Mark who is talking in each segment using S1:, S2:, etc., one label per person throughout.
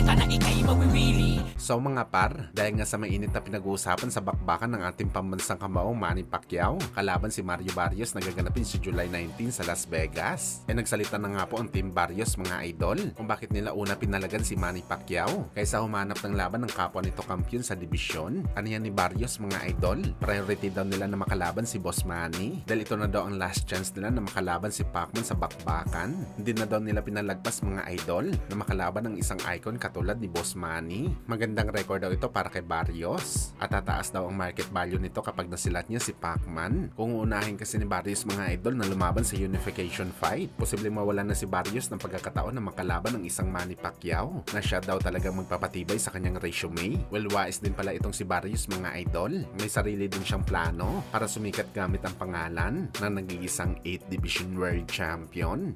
S1: ka na ika'y mawiwili.
S2: So mga par, dahil nga sa mainit na pinag-uusapan sa bakbakan ng ating pambansang kamaong Manny Pacquiao kalaban si Mario Barrios na gaganapin si July 19 sa Las Vegas, nagsalita na nga po ang Team Barrios mga idol kung bakit nila una pinalagan si Manny Pacquiao kaysa humanap ng laban ng kapwa nito kampiyon sa dibisyon. Ano yan ni Barrios mga idol? Priority daw nila na makalaban si Boss Manny dahil ito na daw ang last chance nila na makalaban si Pacman sa bakbakan. Hindi na daw nila pinalagpas mga idol na makalaban ng isang icon katulad ni Boss Manny. Magandang record daw ito para kay Barrios at tataas daw ang market value nito kapag nasilat niya si Pacman. Kung uunahin kasi ni Barrios mga idol na lumaban sa unification fight, posibleng mawalan na si Barrios ng pagkakataon na makalaban ng isang Manny Pacquiao na siya daw talagang magpapatibay sa kanyang resume. Well, wais din pala itong si Barrios mga idol. May sarili din siyang plano para sumikat gamit ang pangalan ng nag-iisang 8th Division World Champion.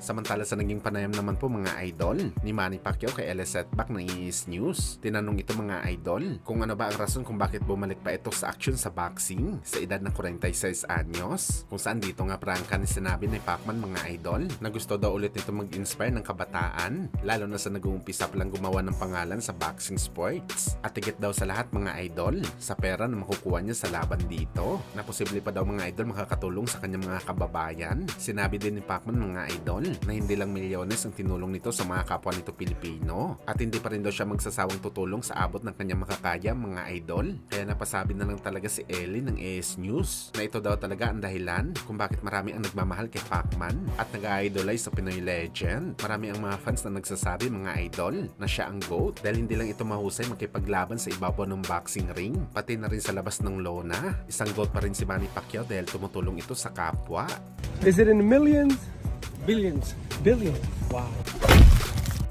S2: Samantala sa naging panayam naman po mga idol ni Manny Pacquiao kay LS Setback ng ES News, tinanong ito mga idol kung ano ba ang rason kung bakit bumalik pa ito sa action sa boxing sa edad ng 46 anyos, kung saan dito nga prangka ni sinabi ni Pacman mga idol na gusto daw ulit nito mag-inspire ng kabataan lalo na sa nag-uumpisa pa lang gumawa ng pangalan sa boxing sports, at higit daw sa lahat mga idol sa pera na makukuha niya sa laban dito na posible pa daw mga idol makakatulong sa kanyang mga kababayan. Sinabi din ni Pacman mga idol na hindi lang milyones ang tinulong nito sa mga kapwa nito Pilipino at hindi pa rin daw siya magsasawang tutulong sa abot ng kanyang makakaya mga idol. Kaya napasabi na lang talaga si Ellie ng AS News na ito daw talaga ang dahilan kung bakit marami ang nagmamahal kay Pacman at nag-idolize sa Pinoy legend. Marami ang mga fans na nagsasabi mga idol na siya ang GOAT dahil hindi lang ito mahusay makipaglaban sa ibabaw ng boxing ring, pati na rin sa labas ng lona. Isang GOAT pa rin si Manny Pacquiao dahil tumutulong ito sa kapwa.
S3: Is it in millions? Billions. Billions. Wow.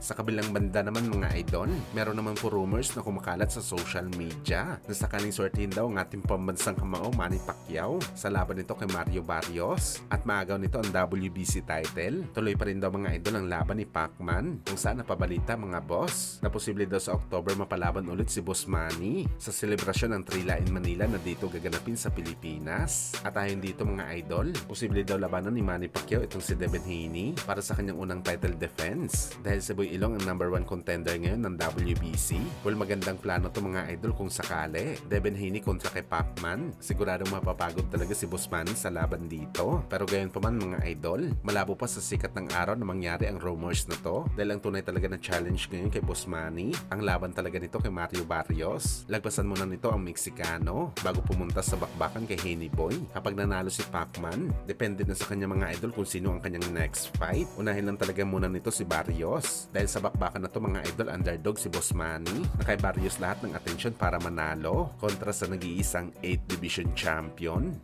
S2: Sa kabilang banda naman mga idol, meron naman po rumors na kumakalat sa social media na sakaling swertihin daw ang ating pambansang kamao Manny Pacquiao sa laban nito kay Mario Barrios at maagaw nito ang WBC title. Tuloy pa rin daw mga idol ang laban ni Pacman kung saan napabalita mga boss na posible daw sa October mapalaban ulit si Boss Manny sa selebrasyon ng Trila in Manila na dito gaganapin sa Pilipinas. At ayon dito mga idol, posible daw labanan ni Manny Pacquiao itong si Devin Haney para sa kanyang unang title defense dahil si Boy Ilong ang number 1 contender ngayon ng WBC. Well, magandang plano to mga idol kung sakali. Devin Haney kontra kay Pacman. Siguradong mapapagod talaga si Boss Manny sa laban dito. Pero gayon pa man mga idol, malabo pa sa sikat ng araw na mangyari ang rumors na to dahil ang tunay talaga na challenge ngayon kay Boss Manny ang laban talaga nito kay Mario Barrios. Lagpasan muna nito ang Meksikano bago pumunta sa bakbakan kay Haney Boy. Kapag nanalo si Pacman, depende na sa kanya mga idol kung sino ang kanyang next fight. Unahin lang talaga muna nito si Barrios dahil sa bakbakan na to mga idol, underdog si Boss Manny na kay Barrios lahat ng atensyon para manalo kontra sa nag-iisang 8th Division Champion.